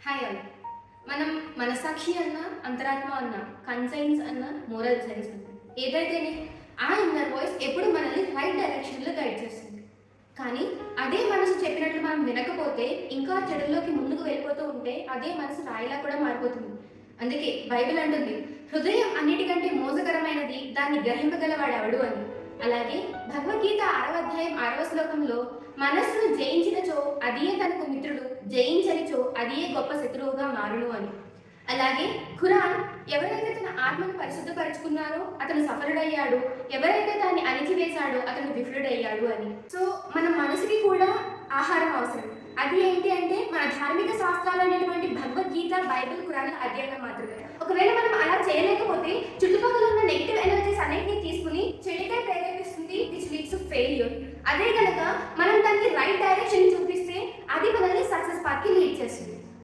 Hi all. మనం మనసాక్షి అన్న, అంతరాత్మ అన్న, కన్సైన్స్ అన్న, మోరల్ సైన్స్ అన్న, ఏదైతేనే ఆ ఇన్నర్ వాయిస్ ఎప్పుడు మనల్ని రైట్ డైరెక్షన్లో గైడ్ చేస్తుంది. కానీ అదే మనసు చెప్పినట్లు మనం వినకపోతే, ఇంకా చెడుల్లోకి ముందుకు వెళ్ళిపోతూ ఉంటే అదే మనసు రాయిలా కూడా మారిపోతుంది. అందుకే బైబిల్ అంటుంది, హృదయం అన్నిటికంటే మోసకరమైనది, దాన్ని గ్రహింపగలవాడెవడు అని. అలాగే భగవద్గీత 6వ అధ్యాయం 6వ శ్లోకంలో, మనస్సును జయించినచో అదియే తనకు మిత్రుడు, జయించనిచో అదియే గొప్ప శత్రువుగా మారును అని. అలాగే ఖురాన్, ఎవరైతే తన ఆత్మను పరిశుద్ధపరుచుకున్నారో అతను సఫలుడయ్యాడు, ఎవరైతే దాన్ని అణిచివేశాడో అతను విఫలుడయ్యాడు అని. సో మన మనసుకి కూడా ఆహారం అవసరం. అది ఏంటి అంటే మన ధార్మిక శాస్త్రాలు అనేటువంటి భగవద్గీత, బైబిల్, ఖురాన్ అధ్యయనం మాత్రమే. ఒకవేళ మనం అలా చేయలేకపోతే చుట్టుపక్కల ఉన్న నెగిటివ్ ఎనర్జీస్ అన్నిటిని తీసుకుని చెడుకై ప్రేరేపిస్తుంది, విచ్ లీడ్స్ టు ఫెయిల్యూర్. అదే కనుక మనం దానికి రైట్ డైరెక్షన్ చూపిస్తే అది మనల్ని సక్సెస్ పాత్కి లీడ్ చేస్తుంది.